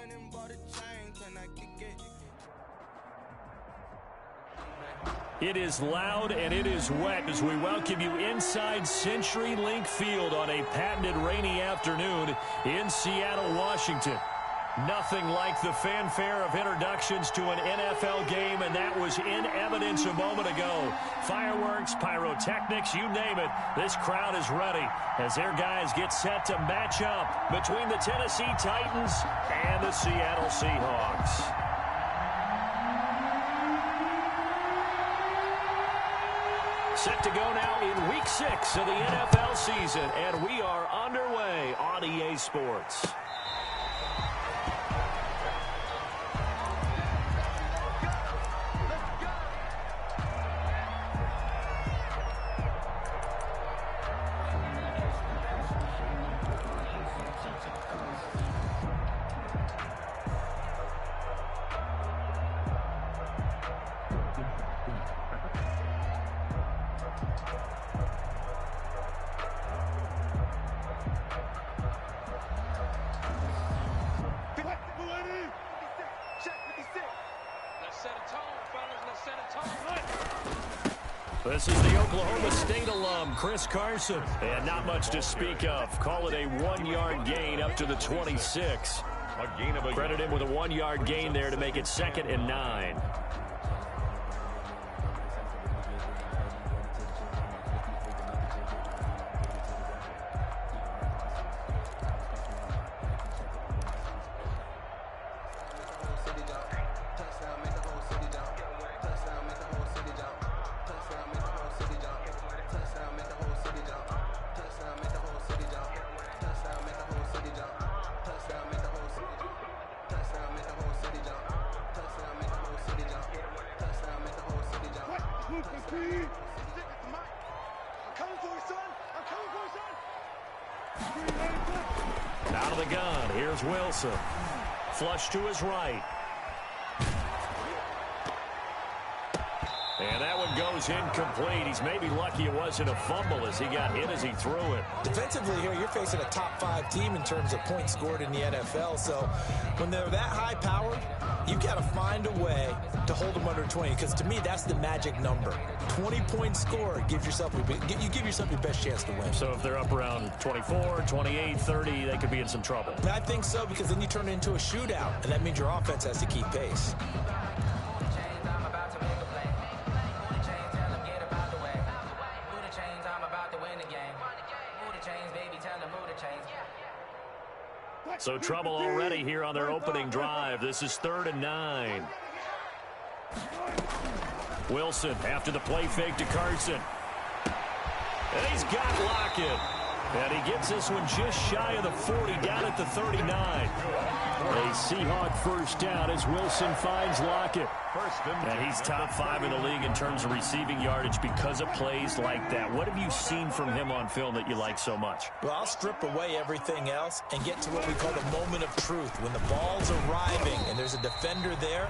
went and bought a chain, can I kick it? It is loud and it is wet as we welcome you inside CenturyLink Field on a patented rainy afternoon in Seattle, Washington. Nothing like the fanfare of introductions to an NFL game, and that was in evidence a moment ago. Fireworks, pyrotechnics, you name it. This crowd is ready as their guys get set to match up between the Tennessee Titans and the Seattle Seahawks. Set to go now in Week 6 of the NFL season, and we are underway on EA Sports. This is the Oklahoma State alum, Chris Carson, and not much to speak of. Call it a 1-yard gain up to the 26. Credit him with a 1-yard gain there to make it 2nd and 9. Out of the gun, here's Wilson. Flush to his right. And that one goes incomplete. He's maybe lucky it wasn't a fumble as he got hit as he threw it. Defensively here, you're facing a top 5 team in terms of points scored in the NFL. So when they're that high powered, you've got to find a way to hold them under 20. Because to me, that's the magic number. 20 points scored gives yourself you give yourself your best chance to win. So if they're up around 24, 28, 30, they could be in some trouble. I think so, because then you turn it into a shootout, and that means your offense has to keep pace. So trouble already here on their opening drive. This is 3rd and 9. Wilson after the play fake to Carson. And he's got Lockett. And he gets this one just shy of the 40, down at the 39. A Seahawk first down as Wilson finds Lockett. And he's top 5 in the league in terms of receiving yardage because of plays like that. What have you seen from him on film that you like so much? Well, I'll strip away everything else and get to what we call the moment of truth. When the ball's arriving and there's a defender there,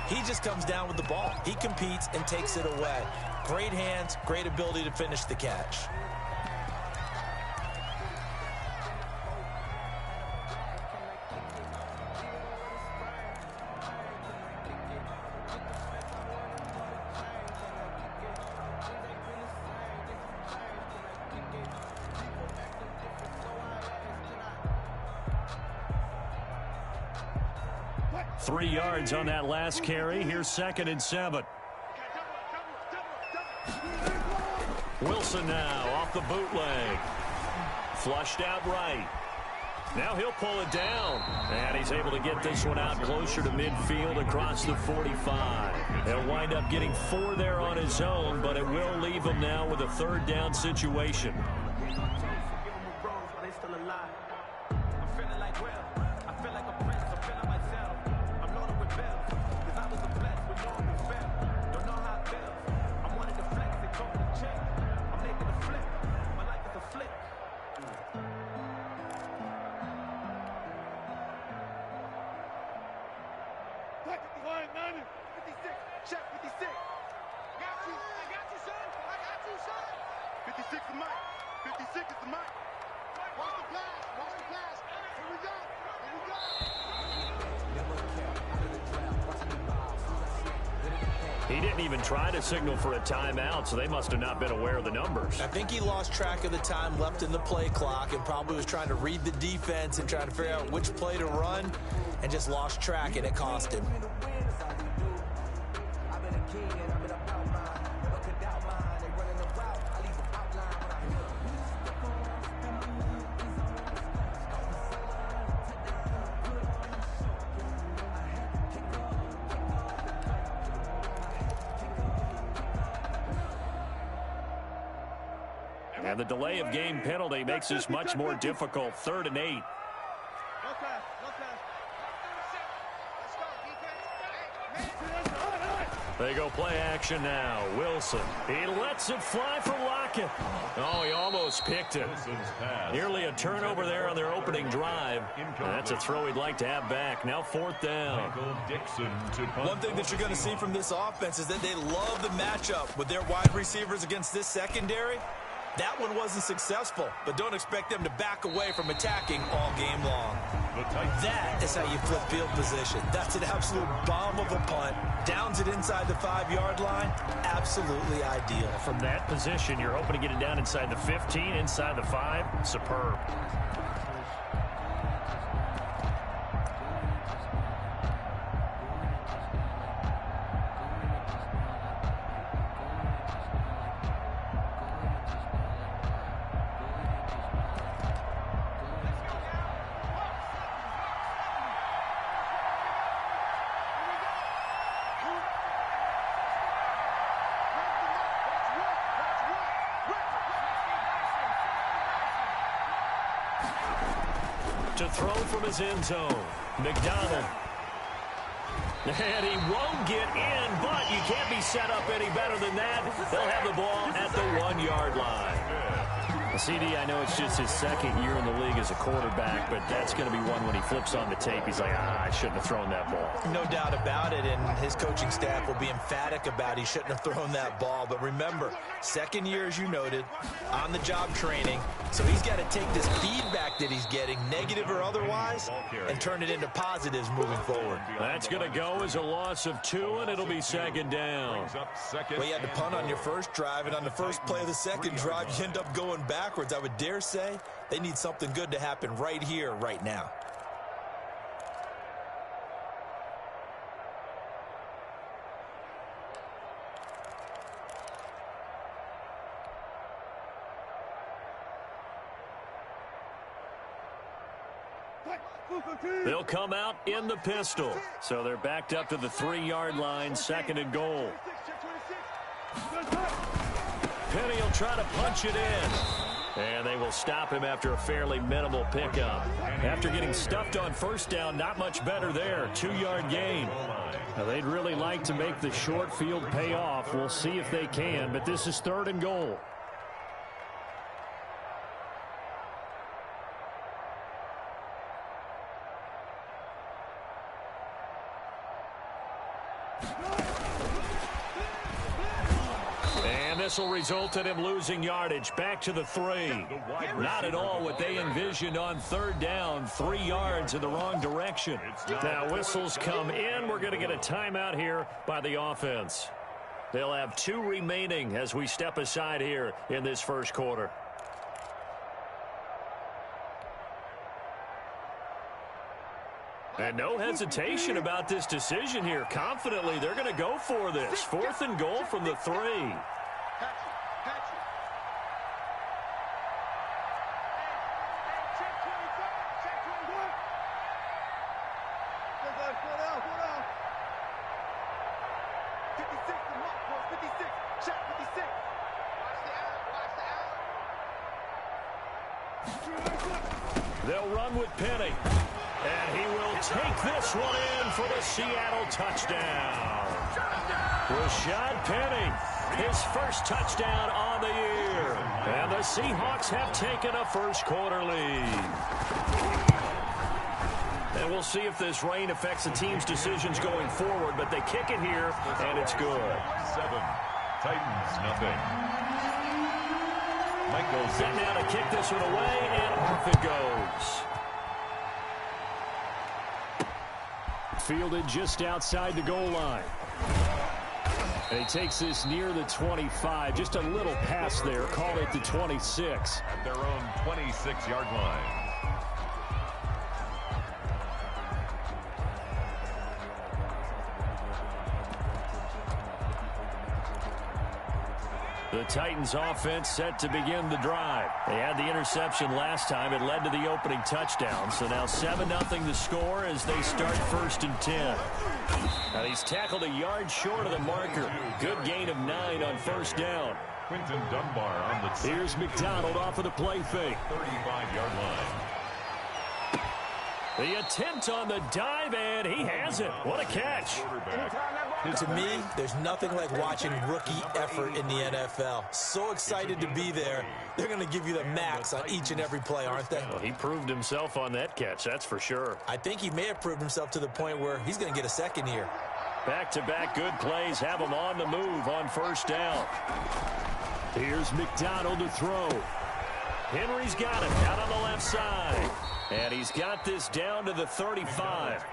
he just comes down with the ball. He competes and takes it away. Great hands, great ability to finish the catch. Three yards on that last carry. Here's 2nd and 7. Wilson now off the bootleg. Flushed out right. Now he'll pull it down. And he's able to get this one out closer to midfield across the 45. He'll wind up getting 4 there on his own, but it will leave him now with a 3rd down situation. Check 56. I got you, son. I got you, son. 56 is Mike. 56 is the Mike. Watch the pass. Watch the pass. Here we go. Here we go. He didn't even try to signal for a timeout, so they must have not been aware of the numbers. I think he lost track of the time left in the play clock and probably was trying to read the defense and trying to figure out which play to run and just lost track, and it cost him. And the delay of game penalty makes this much more difficult. 3rd and 8. No pass, no pass. Let's go, defense. They go play action now. Wilson. He lets it fly for Lockett. Oh, he almost picked it. Nearly a turnover there on their opening drive. That's a throw he'd like to have back. Now 4th down. One thing that you're going to see from this offense is that they love the matchup with their wide receivers against this secondary. That one wasn't successful, but don't expect them to back away from attacking all game long. That is how you flip field position. That's an absolute bomb of a punt. Downs it inside the 5-yard line. Absolutely ideal. From that position, you're hoping to get it down inside the 15, inside the 5. Superb. To throw from his end zone, McDonald. And he won't get in, but you can't be set up any better than that. They'll have the ball at the 1-yard line. CD, I know it's just his 2nd year in the league as a quarterback, but that's going to be one when he flips on the tape. He's like, I shouldn't have thrown that ball. No doubt about it, and his coaching staff will be emphatic about he shouldn't have thrown that ball. But remember, 2nd year, as you noted, on-the-job training. So he's got to take this feedback that he's getting, negative or otherwise, and turn it into positives moving forward. That's going to go as a loss of 2, and it'll be 2nd down. Well, you had to punt on your first drive, and on the first play of the second drive, you end up going backwards. I would dare say they need something good to happen right here, right now. They'll come out in the pistol. So they're backed up to the 3-yard line, 2nd and goal. Penny will try to punch it in. And they will stop him after a fairly minimal pickup. After getting stuffed on 1st down, not much better there. 2-yard gain. Now, they'd really like to make the short field pay off. We'll see if they can, but this is 3rd and goal. This will result in him losing yardage. Back to the 3. Not at all what they envisioned on 3rd down. 3 yards in the wrong direction. Now whistles come in. We're going to get a timeout here by the offense. They'll have 2 remaining as we step aside here in this first quarter. And no hesitation about this decision here. Confidently, they're going to go for this. 4th and goal from the 3. They'll run with Penny. And he will take this one in for the Seattle touchdown. Rashad Penny, his first touchdown on the year. And the Seahawks have taken a first quarter lead. And we'll see if this rain affects the team's decisions going forward, but they kick it here, and it's good. 7, Titans, nothing. And now to kick this one away, and off it goes. Fielded just outside the goal line. And he takes this near the 25. Just a little pass there. Call it the 26. At their own 26-yard line. The Titans offense set to begin the drive. They had the interception last time. It led to the opening touchdown. So now 7-0 the score as they start 1st and 10. Now he's tackled a yard short of the marker. Good gain of 9 on 1st down. Quinton Dunbar on the Here's McDonald off of the play fake. 35-yard line. The attempt on the dive, and he has it. What a catch. To me, there's nothing like watching rookie effort in the NFL. So excited to be there. They're going to give you the max on each and every play, aren't they? Well, he proved himself on that catch, that's for sure. I think he may have proved himself to the point where he's going to get a second here. Back-to-back good plays have him on the move on 1st down. Here's McDonald to throw. Henry's got it out on the left side. And he's got this down to the 35.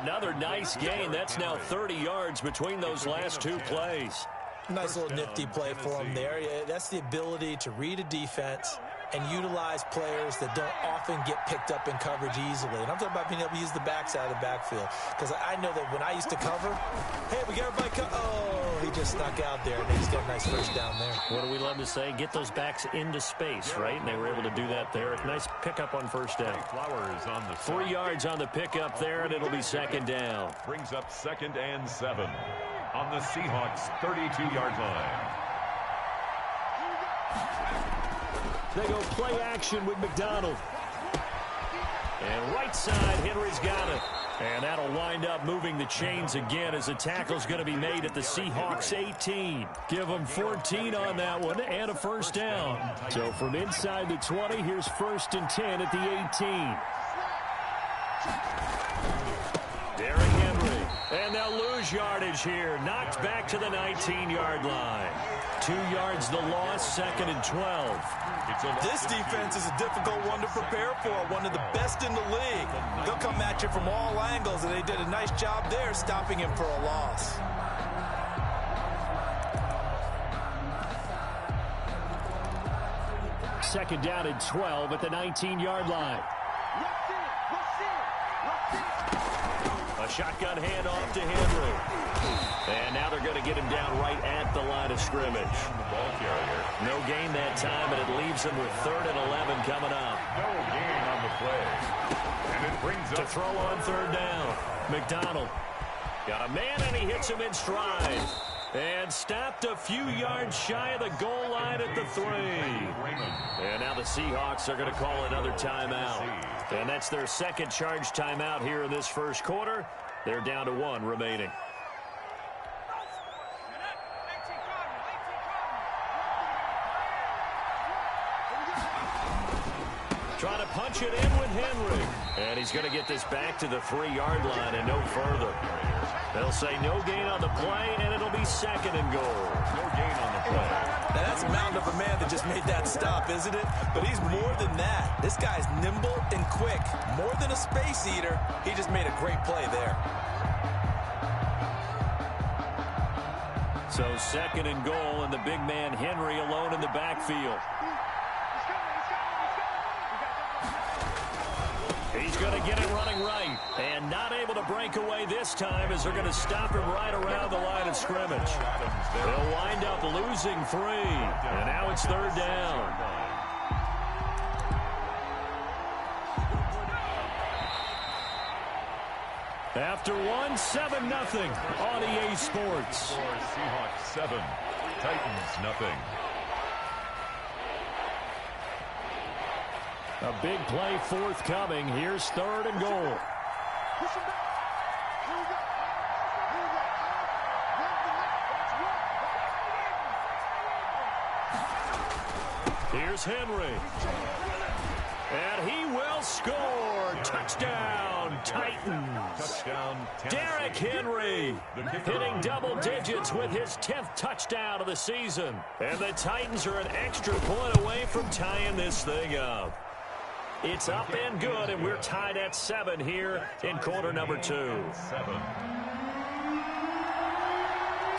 Another nice gain. That's now 30 yards between those last 2 plays. Nice little nifty play for him there. Yeah, that's the ability to read a defense and utilize players that don't often get picked up in coverage easily. And I'm talking about being able to use the backside of the backfield. Because I know that when I used to cover, hey, we got everybody oh, he just snuck out there, and he's got a nice 1st down there. What do we love to say? Get those backs into space, right? And they were able to do that there. Nice pickup on 1st down. Flowers on the 3 yards on the pickup there, and it'll be 2nd down. Brings up 2nd and 7 on the Seahawks' 32-yard line. They go play action with McDonald. And right side, Henry's got it. And that'll wind up moving the chains again as the tackle's going to be made at the Seahawks 18. Give them 14 on that one and a 1st down. So from inside the 20, here's 1st and 10 at the 18. Derrick Henry. And they'll lose yardage here. Knocked back to the 19-yard line. 2 yards the loss, 2nd and 12. This defense is a difficult one to prepare for, one of the best in the league. They'll come at you from all angles, and they did a nice job there stopping him for a loss. Second down and 12 at the 19-yard line. A shotgun handoff to Henry. And now they're going to get him down right at the line of scrimmage. Ball carrier. No gain that time, and it leaves him with 3rd and 11 coming up. No gain on the play. And it brings To up throw on 3rd down. McDonald got a man, and he hits him in stride. And stopped a few yards shy of the goal line at the 3. And now the Seahawks are going to call another timeout. And that's their 2nd charge timeout here in this 1st quarter. They're down to 1 remaining. Trying to punch it in with Henry. And he's going to get this back to the 3-yard line and no further. They'll say no gain on the play, and it'll be 2nd and goal. no gain on the play. Now that's a mountain of a man that just made that stop, isn't it? But he's more than that. This guy's nimble and quick. More than a space eater, he just made a great play there. So 2nd and goal, and the big man Henry alone in the backfield. He's going to get it running right, and not able to break away this time as they're going to stop him right around the line of scrimmage. They'll wind up losing 3, and now it's 3rd down. After 1, 7-0 on EA Sports. Seahawks 7, Titans nothing. A big play forthcoming. Here's 3rd and goal. Here's Henry. And he will score. Touchdown, Titans. Touchdown, Derrick Henry hitting double digits with his 10th touchdown of the season. And the Titans are an extra point away from tying this thing up. It's up and good, and we're tied at 7 here in quarter number 2. 7.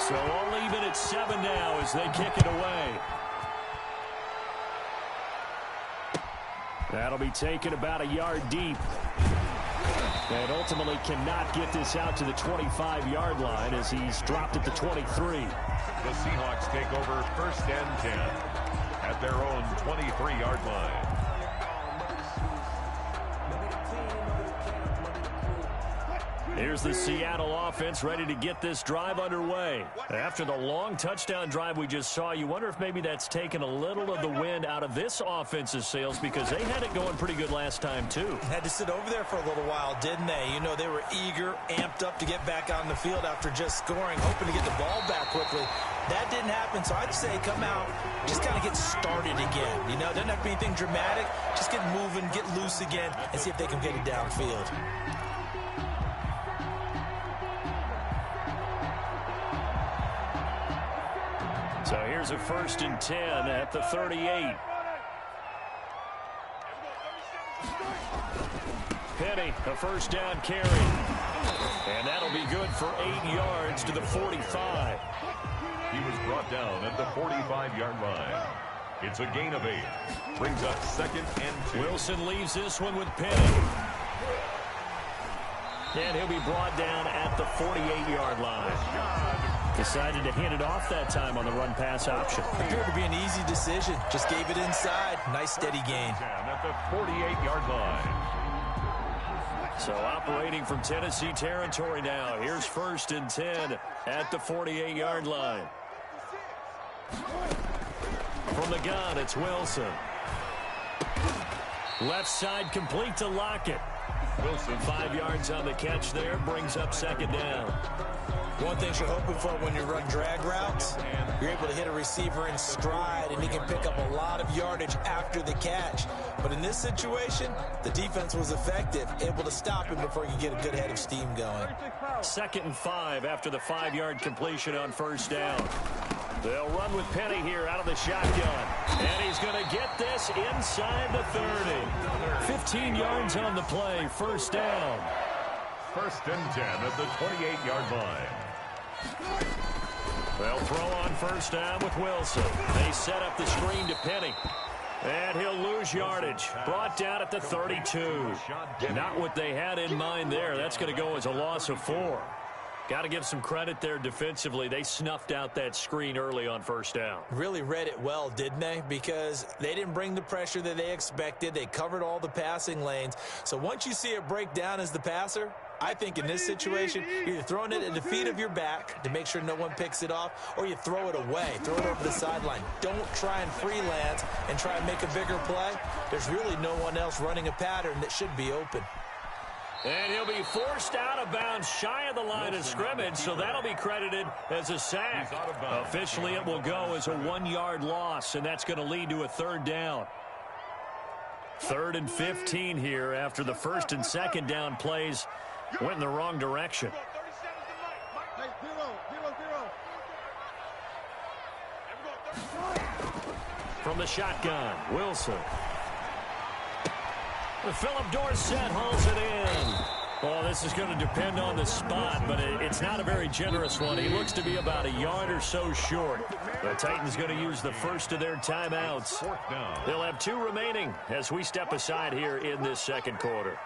So all even at 7 now as they kick it away. That'll be taken about a yard deep. And ultimately cannot get this out to the 25-yard line as he's dropped at the 23. The Seahawks take over 1st and 10 at their own 23-yard line. Here's the Seattle offense ready to get this drive underway. After the long touchdown drive we just saw, you wonder if maybe that's taken a little of the wind out of this offense's sails because they had it going pretty good last time too. Had to sit over there for a little while, didn't they? You know, they were eager, amped up to get back out on the field after just scoring, hoping to get the ball back quickly. That didn't happen, so I'd say come out, just kind of get started again. You know, doesn't have to be anything dramatic. Just get moving, get loose again, and see if they can get it downfield. So here's a 1st and 10 at the 38. Penny, a 1st down carry. And that'll be good for 8 yards to the 45. He was brought down at the 45-yard line. It's a gain of 8. Brings up 2nd and 2. Wilson leaves this one with Penny. And he'll be brought down at the 48-yard line. Decided to hand it off that time on the run-pass option. Appeared to be an easy decision. Just gave it inside. Nice steady gain. At the 48-yard line. So operating from Tennessee territory now. Here's 1st and 10 at the 48-yard line. From the gun, it's Wilson. Left side complete to Lockett. Wilson 5 yards on the catch there. Brings up 2nd down. One thing you're hoping for when you run drag routes, you're able to hit a receiver in stride, and he can pick up a lot of yardage after the catch. But in this situation, the defense was effective, able to stop him before he could get a good head of steam going. 2nd and 5 after the 5-yard completion on 1st down. They'll run with Penny here out of the shotgun. And he's going to get this inside the 30. 15 yards on the play, 1st down. 1st and 10 at the 28-yard line. They'll throw on 1st down with Wilson. They set up the screen to Penny. And he'll lose yardage. Brought down at the 32. Not what they had in mind there. That's going to go as a loss of 4. Got to give some credit there defensively. They snuffed out that screen early on 1st down. Really read it well, didn't they? Because they didn't bring the pressure that they expected. They covered all the passing lanes. So once you see it break down as the passer, I think in this situation, you're either throwing it at the feet of your back to make sure no one picks it off, or you throw it away, throw it over the sideline. Don't try and freelance and try and make a bigger play. There's really no one else running a pattern that should be open. And he'll be forced out of bounds shy of the line of scrimmage, so that'll be credited as a sack. Officially, it will go as a 1-yard loss, and that's going to lead to a 3rd down. 3rd and 15 here after the 1st and 2nd down plays went in the wrong direction. From the shotgun, Wilson. Philip Dorsett hauls it in. Well, this is going to depend on the spot, but it's not a very generous one. He looks to be about a yard or so short. The Titans going to use the first of their timeouts. They'll have 2 remaining as we step aside here in this 2nd quarter.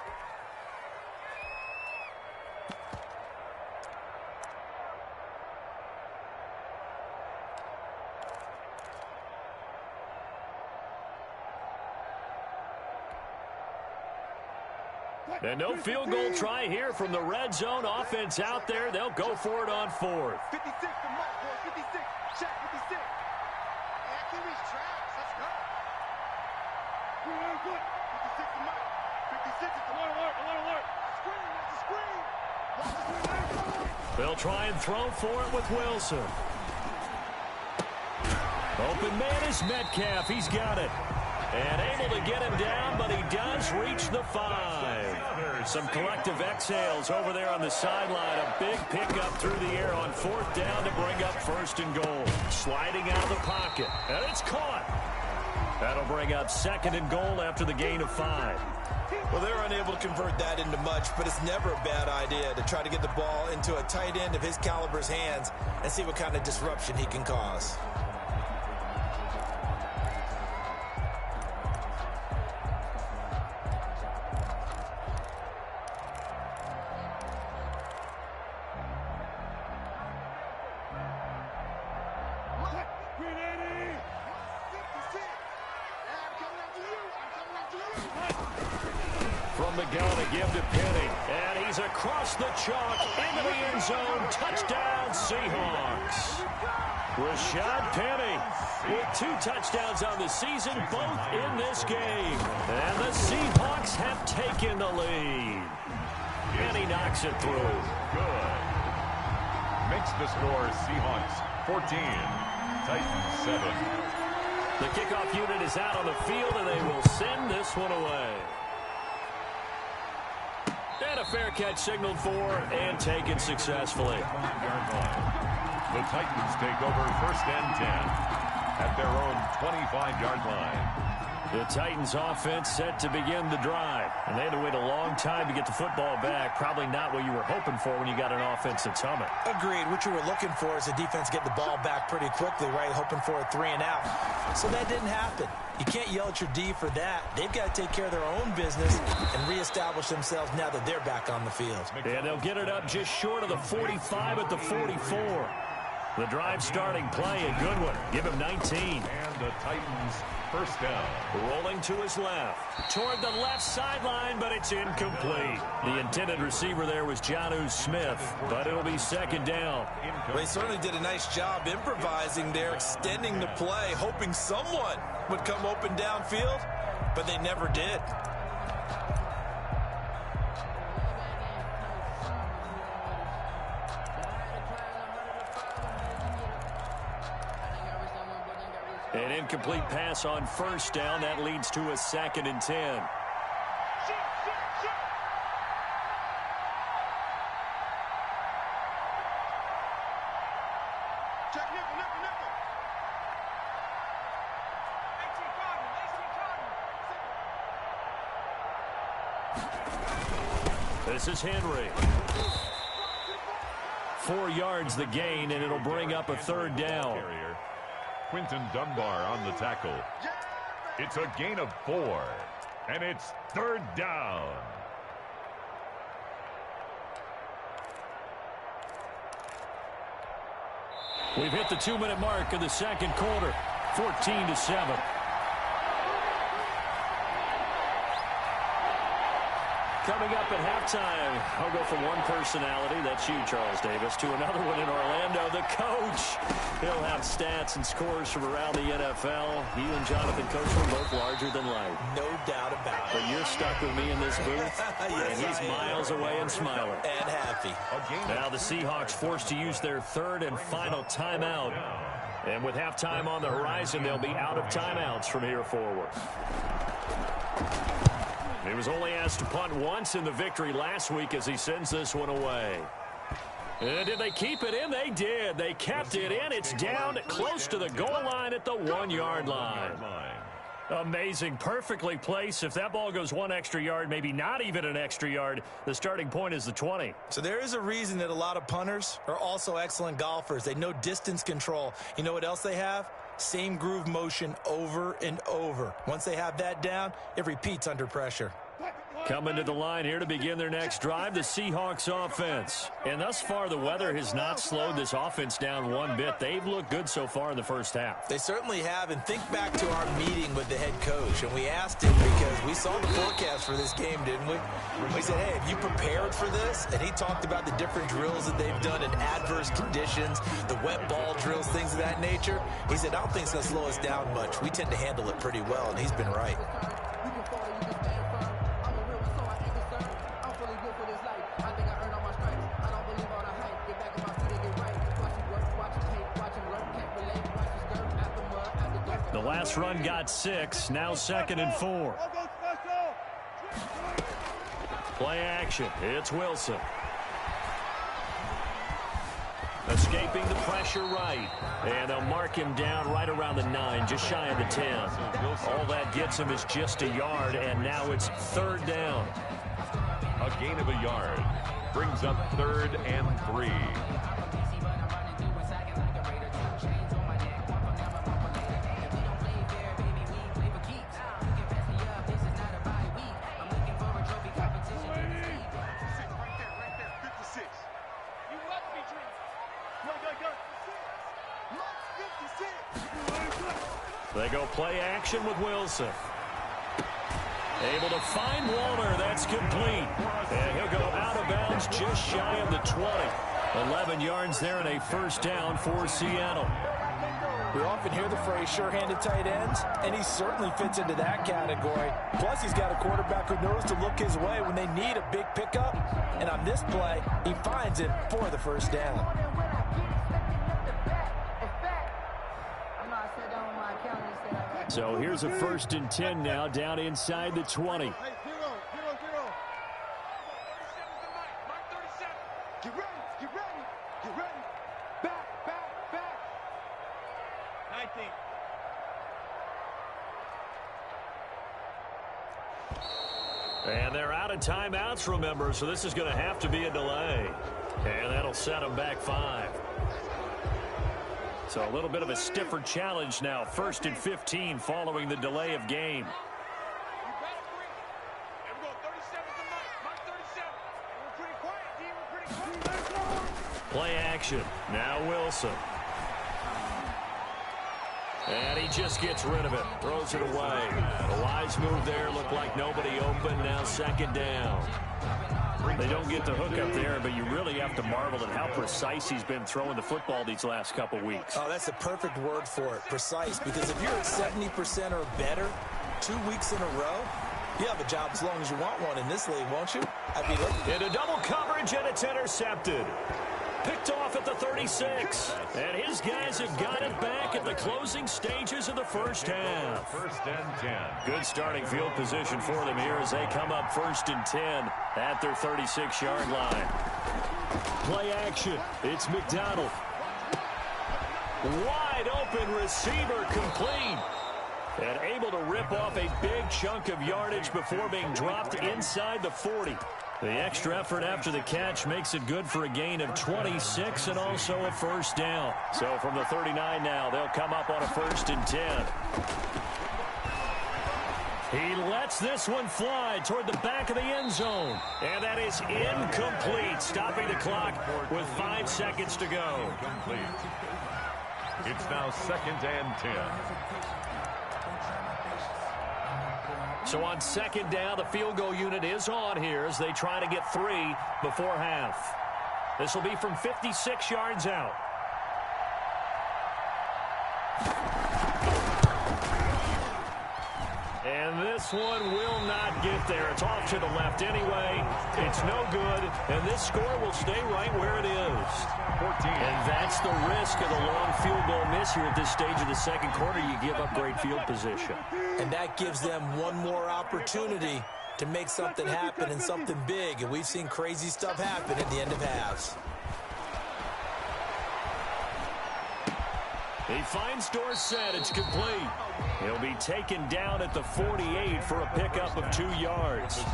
And no field goal try here from the red zone offense out there. They'll go for it on 4th. 56 to Mike, boy. 56. Check 56. I can reach tracks. Let's go. Good. 56 to Mike. 56 is the alert. Screen. That's a screen. Watch the screen. They'll try and throw for it with Wilson. Open man is Metcalf. He's got it. And able to get him down, but he does reach the 5. Some collective exhales over there on the sideline. A big pickup through the air on 4th down to bring up 1st and goal. Sliding out of the pocket. And it's caught. That'll bring up 2nd and goal after the gain of 5. Well, they're unable to convert that into much, but it's never a bad idea to try to get the ball into a tight end of his caliber's hands and see what kind of disruption he can cause. From the gun, a give to Penny. And he's across the chalk into the end zone. Touchdown, Seahawks. Rashad Penny with 2 touchdowns on the season, both in this game. And the Seahawks have taken the lead. Penny knocks it through. Good. Makes the score Seahawks 14, Titans 7. The kickoff unit is out on the field, and they will send this one away. And a fair catch signaled for and taken successfully. The Titans take over 1st and 10 at their own 25-yard line. The Titans offense set to begin the drive. And they had to wait a long time to get the football back. Probably not what you were hoping for when you got an offense that's humming. Agreed. What you were looking for is the defense get the ball back pretty quickly, right? Hoping for a 3 and out. So that didn't happen. You can't yell at your D for that. They've got to take care of their own business and reestablish themselves now that they're back on the field. And they'll get it up just short of the 45 at the 44. The drive starting play, a good one. Give him 19. And the Titans 1st down. Rolling to his left. Toward the left sideline, but it's incomplete. The intended receiver there was Jonnu Smith, but it'll be 2nd down. Well, they certainly did a nice job improvising there, extending the play, hoping someone would come open downfield, but they never did. An incomplete pass on 1st down. That leads to a 2nd and 10. This is Henry. 4 yards the gain, and it'll bring up a 3rd down. Quinton Dunbar on the tackle. It's a gain of 4, and it's 3rd down. We've hit the 2-minute mark of the 2nd quarter, 14-7. Coming up at halftime, I'll go from one personality, that's you, Charles Davis, to another one in Orlando, the coach. He'll have stats and scores from around the NFL. You and Jonathan Coach were both larger than life. No doubt about it. But you're stuck with me in this booth, Yes, and he's miles away and smiling. And happy. Now the Seahawks forced to use their 3rd and final timeout. And with halftime on the horizon, they'll be out of timeouts from here forward. He was only asked to punt once in the victory last week as he sends this one away. And did they keep it in? They did. They kept it in. It's down close to the goal line at the 1-yard line. Amazing. Perfectly placed. If that ball goes 1 extra yard, maybe not even an extra yard, the starting point is the 20. So there is a reason that a lot of punters are also excellent golfers. They know distance control. You know what else they have? Same groove motion over and over. Once they have that down, it repeats under pressure. Coming to the line here to begin their next drive, the Seahawks offense. And thus far, the weather has not slowed this offense down one bit. They've looked good so far in the first half. They certainly have. And think back to our meeting with the head coach. And we asked him because we saw the forecast for this game, didn't we? We said, hey, have you prepared for this? And he talked about the different drills that they've done in adverse conditions, the wet ball drills, things of that nature. He said, I don't think it's going to slow us down much. We tend to handle it pretty well, and he's been right. The last run got 6, now 2nd and 4. Play action, it's Wilson. Escaping the pressure right. And they'll mark him down right around the 9, just shy of the 10. All that gets him is just a yard, and now it's 3rd down. A gain of a yard brings up 3rd and 3. They go play action with Wilson. Able to find Walter. That's complete. And he'll go out of bounds just shy of the 20. 11 yards there and a 1st down for Seattle. We often hear the phrase sure-handed tight ends, and he certainly fits into that category. Plus, he's got a quarterback who knows to look his way when they need a big pickup. And on this play, he finds it for the 1st down. So here's a 1st and 10 now, down inside the 20. Hey, hero. Mark 37. Get ready. Back. 19. And they're out of timeouts, remember, so this is going to have to be a delay. And that'll set them back 5. So a little bit of a stiffer challenge now. 1st and 15 following the delay of game. Play action. Now Wilson. And he just gets rid of it. Throws it away. A wise move there. Looked like nobody open. Now 2nd down. They don't get the hook up there, but you really have to marvel at how precise he's been throwing the football these last couple weeks. Oh, that's the perfect word for it, precise, because if you're at 70% or better 2 weeks in a row, you have a job as long as you want one in this league, won't you? I'd be looking. Into double coverage, and it's intercepted. Picked off at the 36. And his guys have got it back at the closing stages of the 1st half. 1st and 10. Good starting field position for them here as they come up 1st and 10 at their 36-yard line. Play action. It's McDonald. Wide open receiver complete. And able to rip off a big chunk of yardage before being dropped inside the 40. The extra effort after the catch makes it good for a gain of 26 and also a 1st down. So from the 39 now, they'll come up on a 1st and 10. He lets this one fly toward the back of the end zone. And that is incomplete, stopping the clock with 5 seconds to go. Complete. It's now 2nd and 10. So on 2nd down, the field goal unit is on here as they try to get 3 before half. This will be from 56 yards out. And this one will not get there. It's off to the left anyway. It's no good, and this score will stay right where it is. 14. And that's the risk of the long field goal miss here at this stage of the 2nd quarter. You give up great field position. And that gives them one more opportunity to make something happen and something big. And we've seen crazy stuff happen at the end of halves. He finds Dorsett. It's complete. He'll be taken down at the 48 for a pickup of 2 yards.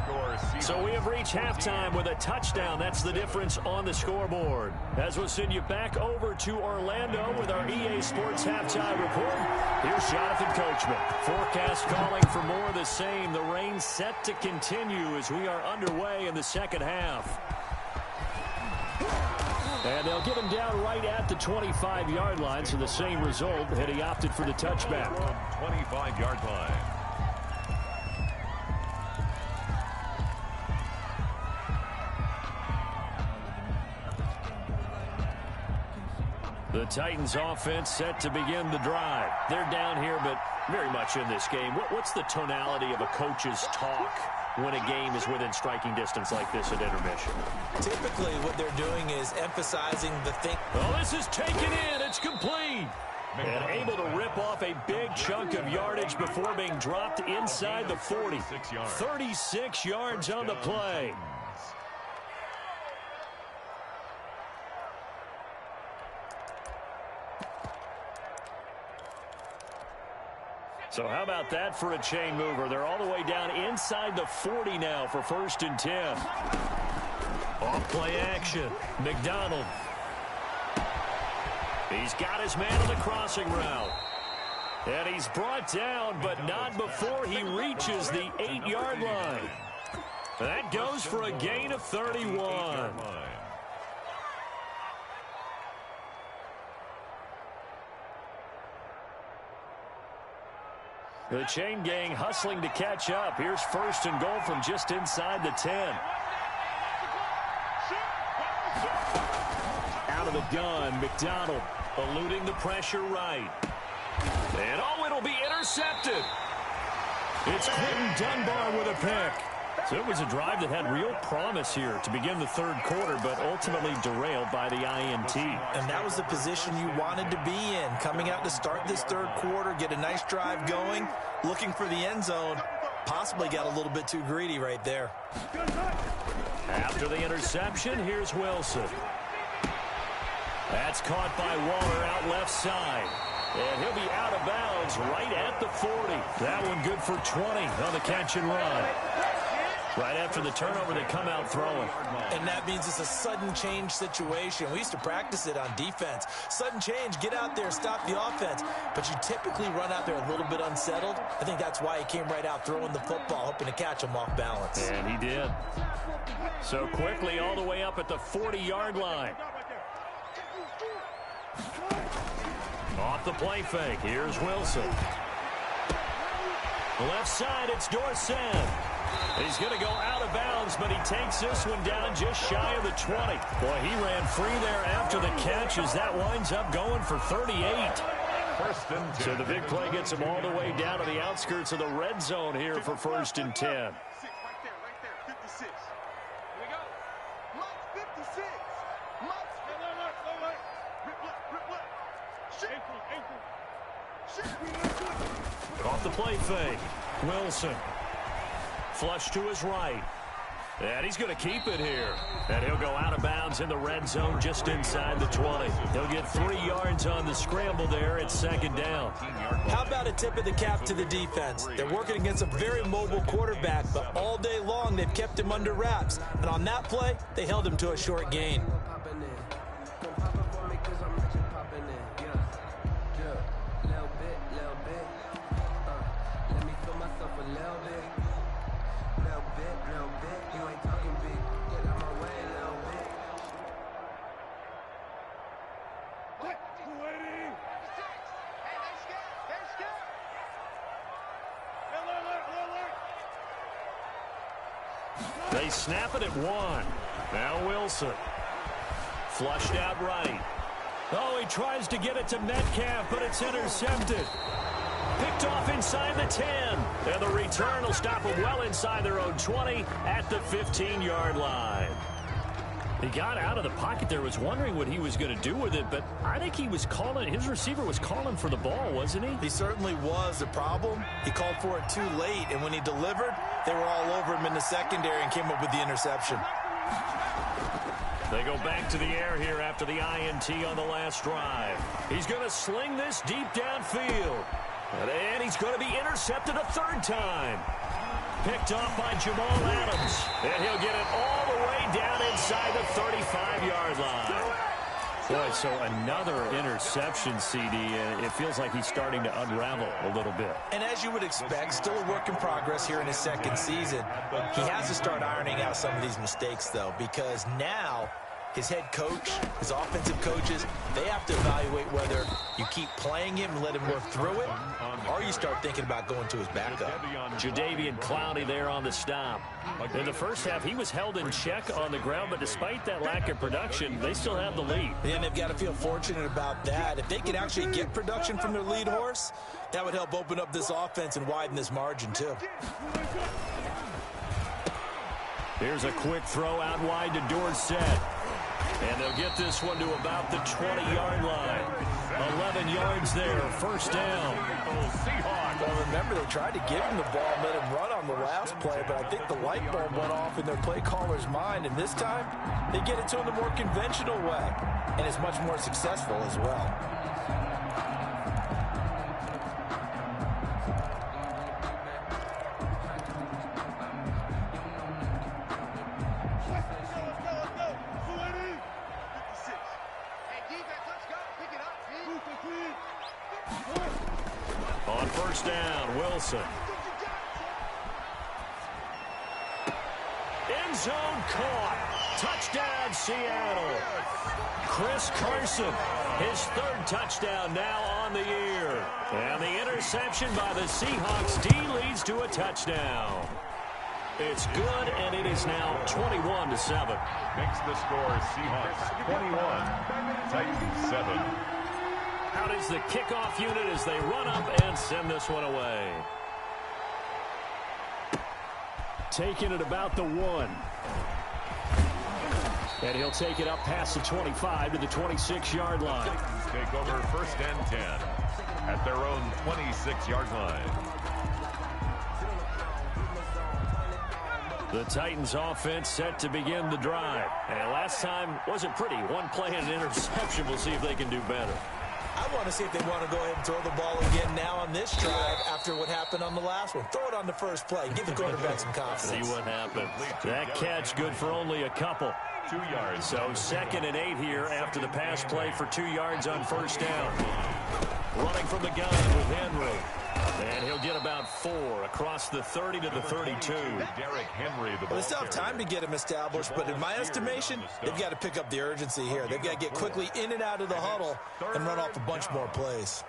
So we have reached halftime with a touchdown. That's the difference on the scoreboard. As we'll send you back over to Orlando with our EA Sports Halftime Report, here's Jonathan Coachman. Forecast calling for more of the same. The rain set to continue as we are underway in the 2nd half. And they'll get him down right at the 25-yard line, so the same result, and he opted for the touchback. 25-yard line. The Titans offense set to begin the drive. They're down here, but very much in this game. What's the tonality of a coach's talk when a game is within striking distance like this at intermission? Typically, what they're doing is emphasizing the thing. Oh, this is taken in. It's complete. And able to rip off a big chunk of yardage before being dropped inside the 40. 36 yards on the play. So how about that for a chain mover? They're all the way down inside the 40 now for 1st and 10. Off-play action. McDonald. He's got his man on the crossing route. And he's brought down, but not before he reaches the 8-yard line. That goes for a gain of 31. The chain gang hustling to catch up. Here's 1st and goal from just inside the 10. Out of the gun, McDonald eluding the pressure right. And it'll be intercepted. It's Quinton Dunbar with a pick. So it was a drive that had real promise here to begin the 3rd quarter, but ultimately derailed by the INT. And that was the position you wanted to be in. Coming out to start this 3rd quarter, get a nice drive going, looking for the end zone. Possibly got a little bit too greedy right there. After the interception, here's Wilson. That's caught by Waller out left side. And he'll be out of bounds right at the 40. That one good for 20 on the catch and run. Right after the turnover, they come out throwing. And that means it's a sudden change situation. We used to practice it on defense. Sudden change, get out there, stop the offense. But you typically run out there a little bit unsettled. I think that's why he came right out throwing the football, hoping to catch him off balance. And he did. So quickly all the way up at the 40-yard line. Off the play fake. Here's Wilson. Left side, it's Dorsett. He's going to go out of bounds, but he takes this one down just shy of the 20. Boy, he ran free there after the catch as that winds up going for 38. So the big play gets him all the way down to the outskirts of the red zone here for 1st and 10. Right there, 56. Here we go. Mike 56. Mike. Rip left. Off the play fake. Wilson. Flush to his right. And he's going to keep it here. And he'll go out of bounds in the red zone just inside the 20. He'll get 3 yards on the scramble there at 2nd down. How about a tip of the cap to the defense? They're working against a very mobile quarterback, but all day long they've kept him under wraps. And on that play, they held him to a short gain. They snap it at 1. Now Wilson. Flushed out right. Oh, he tries to get it to Metcalf, but it's intercepted. Picked off inside the 10. And the return will stop them well inside their own 20 at the 15-yard line. He got out of the pocket there, was wondering what he was going to do with it, but I think he was calling, his receiver was calling for the ball, wasn't he? He certainly was. The problem, he called for it too late, and when he delivered, they were all over him in the secondary and came up with the interception. They go back to the air here after the INT on the last drive. He's going to sling this deep downfield. And he's going to be intercepted a 3rd time. Picked off by Jamal Adams. And he'll get it all the way down inside the 35-yard line. Boy, so another interception, CD. It feels like he's starting to unravel a little bit. And as you would expect, still a work in progress here in his 2nd season. He has to start ironing out some of these mistakes, though, because now his head coach, his offensive coaches, they have to evaluate whether you keep playing him and let him work through it, or you start thinking about going to his backup. Jadeveon Clowney there on the stop. In the first half, he was held in check on the ground, but despite that lack of production, they still have the lead. And they've got to feel fortunate about that. If they can actually get production from their lead horse, that would help open up this offense and widen this margin, too. Here's a quick throw out wide to Dorsett. And they'll get this one to about the 20-yard line. 11 yards there, 1st down. Well, remember, they tried to give him the ball and let him run on the last play, but I think the light bulb went off in their play caller's mind, and this time they get it to him the more conventional way, and it's much more successful as well. first down. Wilson. End zone caught. Touchdown, Seattle. Chris Carson, his third touchdown now on the year. And the interception by the Seahawks D leads to a touchdown. It's good, and it is now 21-7. Makes the score Seahawks 21, Titans 7. Out is the kickoff unit as they run up and send this one away. Taking it about the 1. And he'll take it up past the 25 to the 26-yard line. Titans take over first and 10 at their own 26-yard line. The Titans offense set to begin the drive. And last time wasn't pretty. One play and an interception. We'll see if they can do better. I want to see if they want to go ahead and throw the ball again now on this drive after what happened on the last one. Throw it on the first play. Give the quarterback some confidence. See what happens. That catch good for only a couple. 2 yards. So 2nd and 8 here after the pass play for 2 yards on first down. Running from the gun with Henry. And he'll get about 4 across the 30 to the 32. Derrick Henry, the ball Well, they still have time to get him established, but in my estimation, they've got to pick up the urgency here. They've got to get quickly in and out of the huddle and run off a bunch more plays.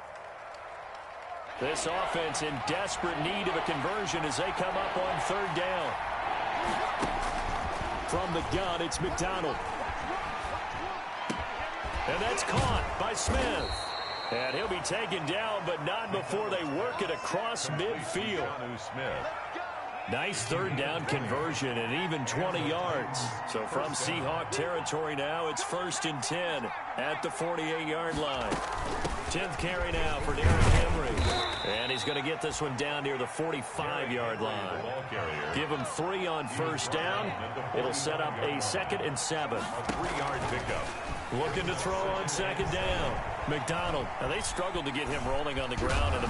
This offense in desperate need of a conversion as they come up on 3rd down. From the gun, it's McDonald. And that's caught by Smith. And he'll be taken down, but not before they work it across midfield. Nice 3rd down conversion and even 20 yards. So from Seahawk territory now, it's 1st and 10 at the 48-yard line. 10th carry now for Derrick Henry. And he's going to get this one down near the 45-yard line. Give him 3 on first down. It'll set up a 2nd and 7. A 3-yard pickup. Looking to throw on 2nd down. McDonald. Now they struggled to get him rolling on the ground. And he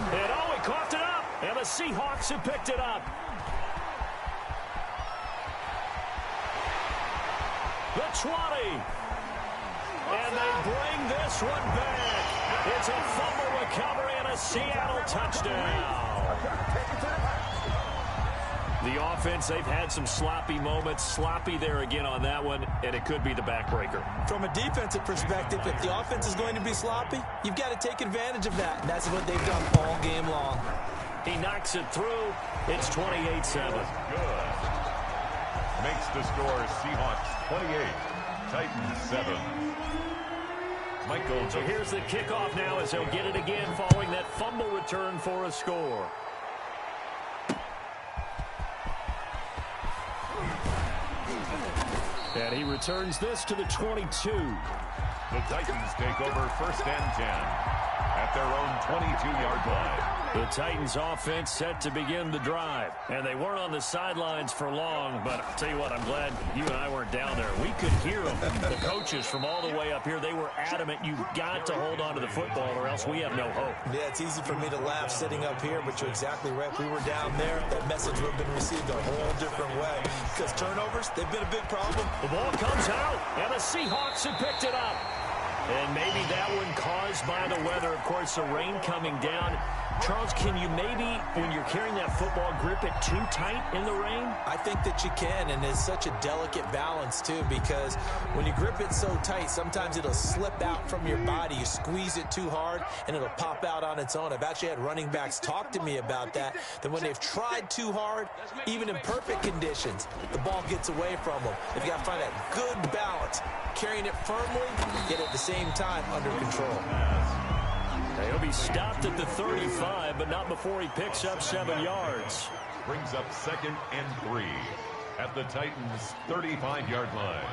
coughed it up. And the Seahawks have picked it up. The 20. And they bring this one back. It's a fumble recovery and a Seattle touchdown. The offense, they've had some sloppy moments. Sloppy there again on that one, and it could be the backbreaker. From a defensive perspective, if the offense is going to be sloppy, you've got to take advantage of that, and that's what they've done all game long. He knocks it through. It's 28-7. Good. Makes the score Seahawks 28, Titans 7. Michael. So here's the kickoff now as they'll get it again following that fumble return for a score. And he returns this to the 22. The Titans take over 1st and 10 at their own 22-yard line. The Titans offense set to begin the drive. And they weren't on the sidelines for long, but I'll tell you what, I'm glad you and I weren't down there. We could hear them. The coaches from all the way up here, they were adamant, you've got to hold on to the football or else we have no hope. Yeah, it's easy for me to laugh sitting up here, but you're exactly right. If we were down there, that message would have been received a whole different way. Because turnovers, they've been a big problem. The ball comes out, and the Seahawks have picked it up. And maybe that one caused by the weather. Of course, the rain coming down. Charles, can you maybe, when you're carrying that football, grip it too tight in the rain? I think that you can, and it's such a delicate balance, too, because when you grip it so tight, sometimes it'll slip out from your body. You squeeze it too hard, and it'll pop out on its own. I've actually had running backs talk to me about that when they've tried too hard, even in perfect conditions, the ball gets away from them. They've got to find that good balance, carrying it firmly, yet at the same time under control. He'll be stopped at the 35, but not before he picks up 7 yards. Brings up 2nd and 3 at the Titans' 35-yard line.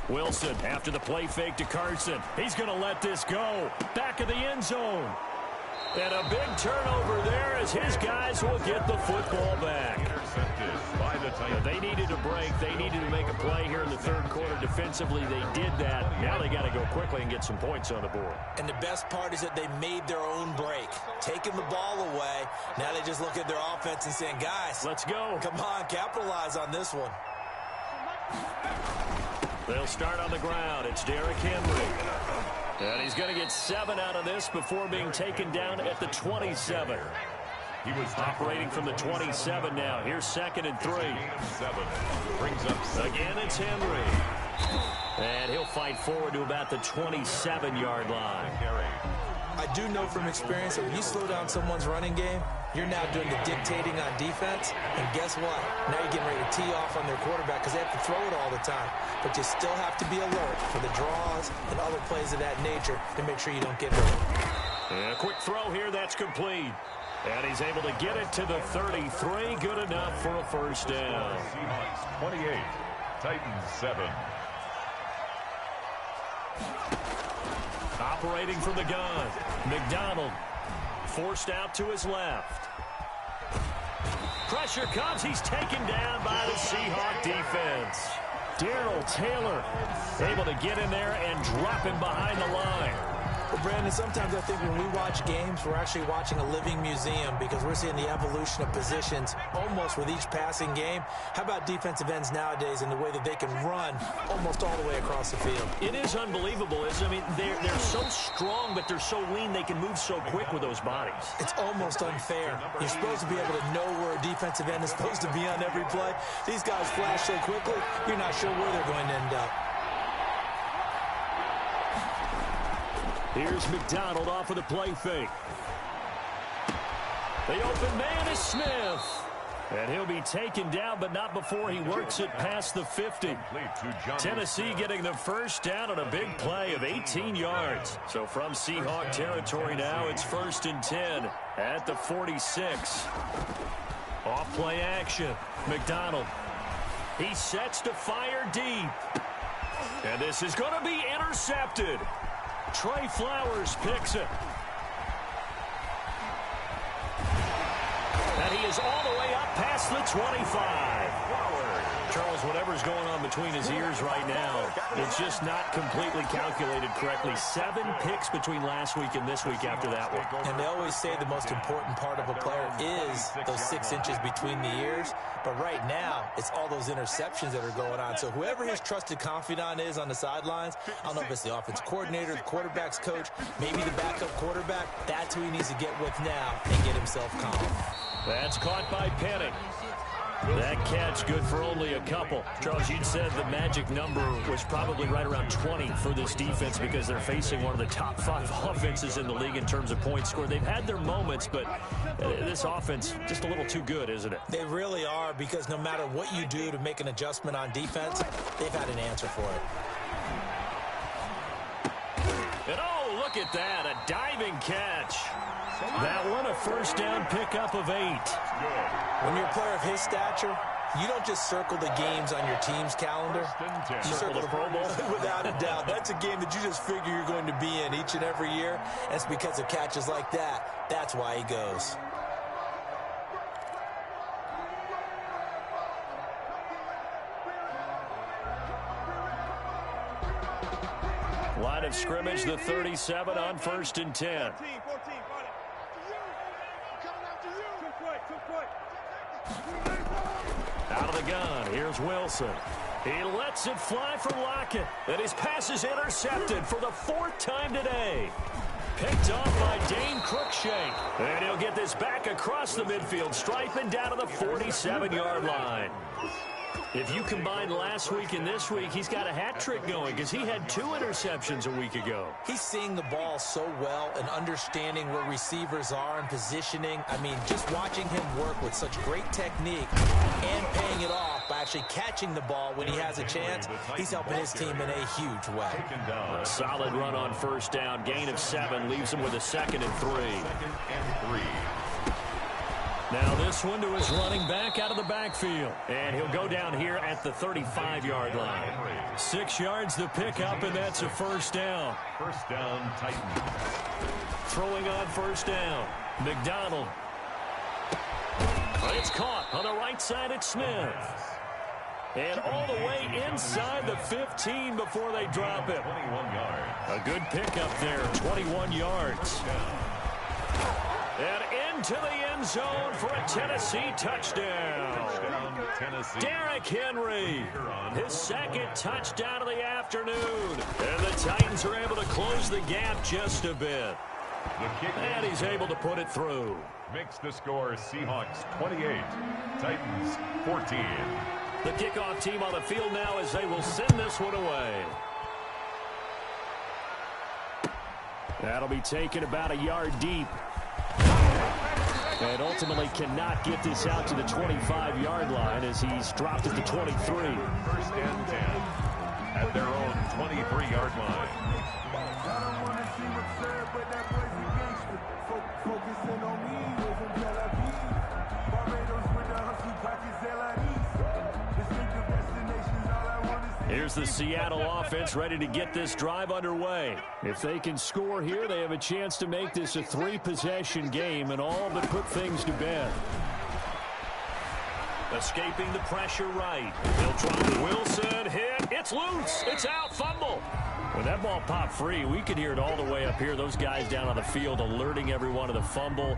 Wilson after the play fake to Carson. He's going to let this go. Back of the end zone. And a big turnover there as his guys will get the football back. Intercepted by the Titans. They needed a break. They needed to make a play here in the 3rd quarter. Defensively, they did that. Now they got to go quickly and get some points on the board. And the best part is that they made their own break, taking the ball away. Now they just look at their offense and saying, guys, let's go. Come on, capitalize on this one. They'll start on the ground. It's Derrick Henry. And he's going to get 7 out of this before being taken down at the 27. He was operating from the 27 now. Here's 2nd and 3. 7. Brings up 7. Again, it's Henry. And he'll fight forward to about the 27-yard line. I do know from experience that when you slow down someone's running game, you're now doing the dictating on defense. And guess what? Now you're getting ready to tee off on their quarterback because they have to throw it all the time. But you still have to be alert for the draws and other plays of that nature to make sure you don't get hurt. And a quick throw here, that's complete. And he's able to get it to the 33. Good enough for a first down. Seahawks 28, Titans 7. Operating from the gun, McDonald forced out to his left. Pressure comes. He's taken down by the Seahawk defense. Darrell Taylor able to get in there and drop him behind the line. Well, Brandon, sometimes I think when we watch games, we're actually watching a living museum because we're seeing the evolution of positions almost with each passing game. How about defensive ends nowadays and the way that they can run almost all the way across the field? It is unbelievable, isn't it? I mean, they're so strong, but they're so lean, they can move so quick with those bodies. It's almost unfair. You're supposed to be able to know where a defensive end is supposed to be on every play. These guys flash so quickly, you're not sure where they're going to end up. Here's McDonald off of the play fake. The open man is Smith. And he'll be taken down, but not before he works it past the 50. Tennessee getting the first down on a big play of 18 yards. So from Seahawk territory now, it's 1st and 10 at the 46. Off play action. McDonald. He sets to fire deep. And this is going to be intercepted. Trey Flowers picks it. And he is all the way up past the 25. Charles, whatever's going on between his ears right now, it's just not completely calculated correctly. 7 picks between last week and this week after that one. And they always say the most important part of a player is those 6 inches between the ears. But right now, it's all those interceptions that are going on. So whoever his trusted confidant is on the sidelines, I don't know if it's the offensive coordinator, the quarterback's coach, maybe the backup quarterback, that's who he needs to get with now and get himself calm. That's caught by Penning. That catch good for only a couple. Charles, you'd said the magic number was probably right around 20 for this defense because they're facing one of the top 5 offenses in the league in terms of points scored. They've had their moments, but this offense just a little too good, isn't it? They really are, because no matter what you do to make an adjustment on defense, they've had an answer for it. And oh, look at that, a diving catch. That one a first down pickup of 8. When you're a player of his stature, you don't just circle the games on your team's calendar. You circle the Pro Bowl. Without a doubt. That's a game that you just figure you're going to be in each and every year. And it's because of catches like that. That's why he goes. Line of scrimmage, the 37 on 1st and 10. Out of the gun, here's Wilson. He lets it fly for Lockett, and his pass is intercepted for the 4th time today. Picked off by Dane Cruikshank, and he'll get this back across the midfield stripe and down to the 47-yard line. If you combine last week and this week, he's got a hat trick going because he had 2 interceptions a week ago. He's seeing the ball so well and understanding where receivers are and positioning. I mean, just watching him work with such great technique and paying it off by actually catching the ball when he has a chance, he's helping his team in a huge way. A solid run on first down. Gain of 7 leaves him with a 2nd and 3. Now this one to his running back out of the backfield. And he'll go down here at the 35-yard line. 6 yards the pickup, and that's a first down. First down, Titans. Throwing on first down. McDonald. It's caught on the right side at Smith. And all the way inside the 15 before they drop him. 21 yards. A good pickup there, 21 yards. And into the end zone for a Tennessee touchdown. Tennessee. Derrick Henry, his second touchdown of the afternoon. And the Titans are able to close the gap just a bit. And he's able to put it through. Makes the score Seahawks 28, Titans 14. The kickoff team on the field now as they will send this one away. That'll be taken about a yard deep. And ultimately cannot get this out to the 25-yard line as he's dropped it to 23. First and 10 at their own 23-yard line. Here's the Seattle offense ready to get this drive underway. If they can score here, they have a chance to make this a 3-possession game and all but put things to bed. Escaping the pressure right. They'll try. Wilson hit. It's loose. It's out. Fumble. When that ball popped free, we could hear it all the way up here. Those guys down on the field alerting everyone of the fumble.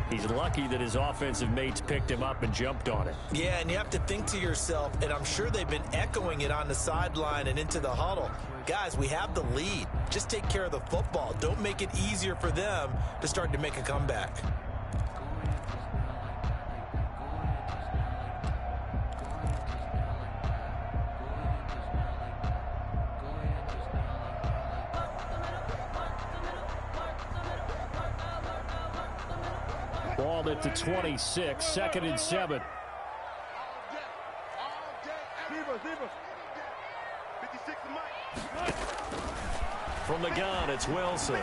He's lucky that his offensive mates picked him up and jumped on it. Yeah, and you have to think to yourself, and I'm sure they've been echoing it on the sideline and into the huddle. Guys, we have the lead. Just take care of the football. Don't make it easier for them to start to make a comeback. Ball at the 26, 2nd and 7. From the gun, it's Wilson.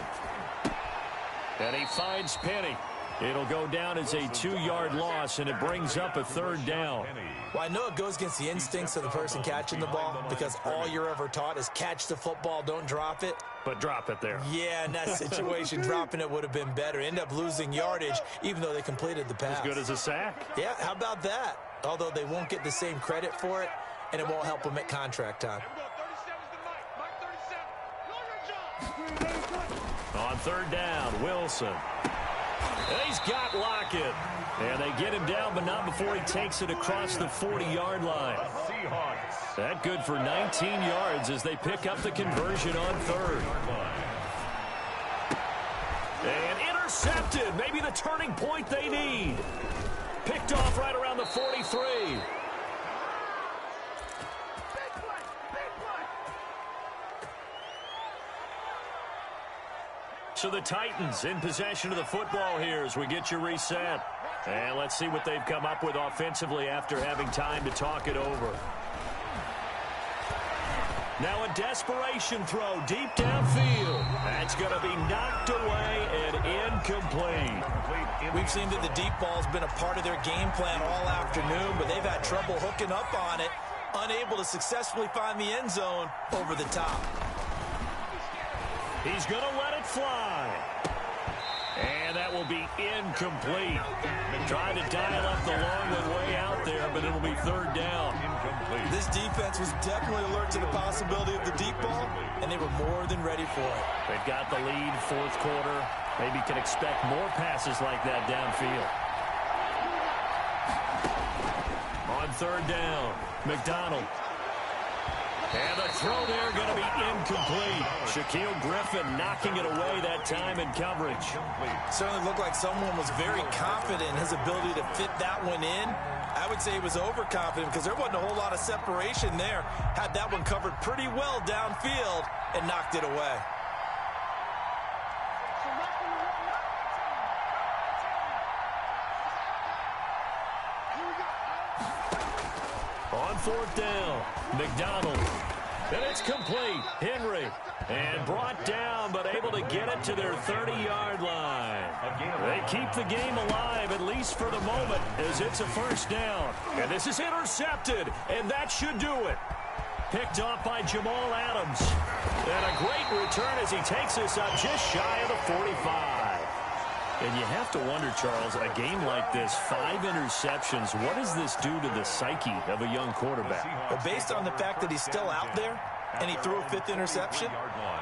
And he finds Penny. It'll go down as a 2-yard loss, and it brings up a 3rd down. Well, I know it goes against the instincts of the person catching the ball because all you're ever taught is catch the football, don't drop it. But drop it there. Yeah, in that situation, dropping it would have been better. End up losing yardage, even though they completed the pass. As good as a sack. Yeah, how about that? Although they won't get the same credit for it, and it won't help them at contract time. On 3rd down, Wilson. He's got Lockett. And they get him down, but not before he takes it across the 40-yard line. Seahawks. That good for 19 yards as they pick up the conversion on 3rd. And intercepted. Maybe the turning point they need. Picked off right around the 43. So the Titans in possession of the football here as we get you reset. And let's see what they've come up with offensively after having time to talk it over. Now a desperation throw deep downfield. That's going to be knocked away and incomplete. We've seen that the deep ball's been a part of their game plan all afternoon, but they've had trouble hooking up on it, unable to successfully find the end zone over the top. He's going to let it fly. And that will be incomplete. Trying to dial up the long one way out there, but it'll be 3rd down. Incomplete. This defense was definitely alert to the possibility of the deep ball, and they were more than ready for it. They've got the lead, 4th quarter. Maybe can expect more passes like that downfield. On 3rd down, McDonald. And the throw there going to be incomplete. Shaquille Griffin knocking it away that time in coverage. Certainly looked like someone was very confident in his ability to fit that one in. I would say he was overconfident because there wasn't a whole lot of separation there. Had that one covered pretty well downfield and knocked it away. On 4th down, McDonald. And it's complete. Henry. And brought down, but able to get it to their 30-yard line. They keep the game alive, at least for the moment, as it's a 1st down. And this is intercepted, and that should do it. Picked off by Jamal Adams. And a great return as he takes us up just shy of the 45. And you have to wonder, Charles, a game like this, 5 interceptions, what does this do to the psyche of a young quarterback? Well, based on the fact that he's still out there and he threw a 5th interception,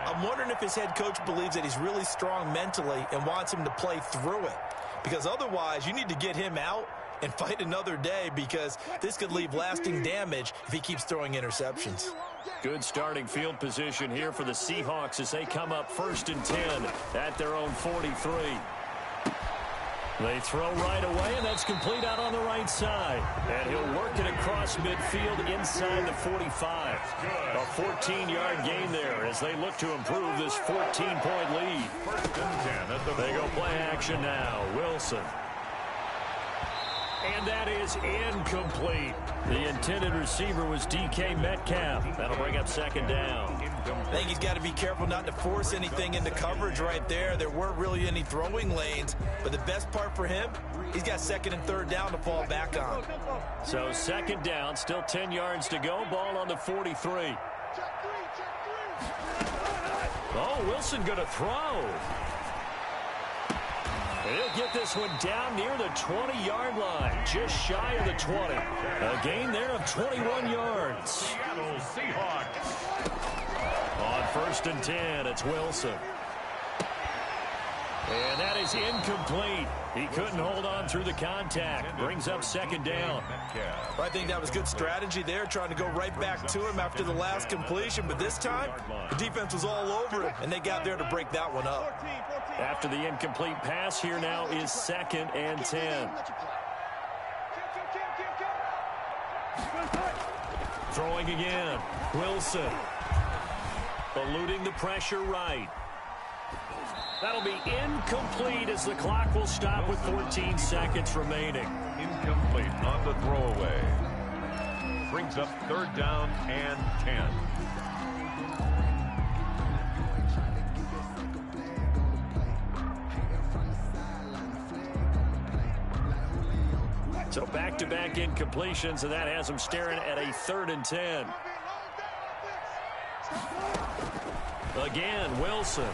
I'm wondering if his head coach believes that he's really strong mentally and wants him to play through it. because otherwise you need to get him out and fight another day, because this could leave lasting damage if he keeps throwing interceptions. Good starting field position here for the Seahawks as they come up 1st and 10 at their own 43. They throw right away, and that's complete out on the right side. And he'll work it across midfield inside the 45. A 14-yard gain there as they look to improve this 14-point lead. 1st and 10 at the They go play action now. Wilson. And that is incomplete. The intended receiver was DK Metcalf. That'll bring up 2nd down. I think he's got to be careful not to force anything into coverage right there. There weren't really any throwing lanes, but the best part for him, he's got 2nd and 3rd down to fall back on. So 2nd down, still 10 yards to go. Ball on the 43. Oh, Wilson going to throw. He'll get this one down near the 20-yard line, just shy of the 20. A gain there of 21 yards. Seattle Seahawks. On 1st and 10, it's Wilson. And that is incomplete. He couldn't hold on through the contact. Brings up 2nd down. I think that was good strategy there, trying to go right back to him after the last completion. But this time, the defense was all over him, and they got there to break that one up. After the incomplete pass, here now is 2nd and 10. Throwing again. Wilson. Eluding the pressure right. That'll be incomplete as the clock will stop with 14 seconds remaining. Incomplete on the throwaway. Brings up 3rd down and 10. So back-to-back incompletions, and that has them staring at a 3rd and 10. Again, Wilson.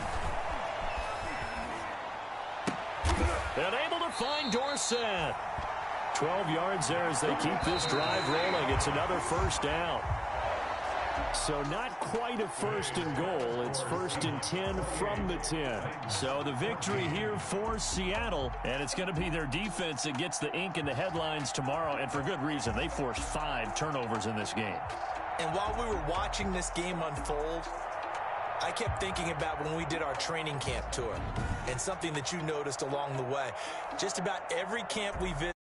And able to find Dorsett. 12 yards there as they keep this drive rolling. It's another 1st down. So not quite a 1st and goal. It's 1st and 10 from the 10. So the victory here for Seattle, and it's going to be their defense that gets the ink in the headlines tomorrow, and for good reason. They forced 5 turnovers in this game. And while we were watching this game unfold, I kept thinking about when we did our training camp tour, and something that you noticed along the way. Just about every camp we visited,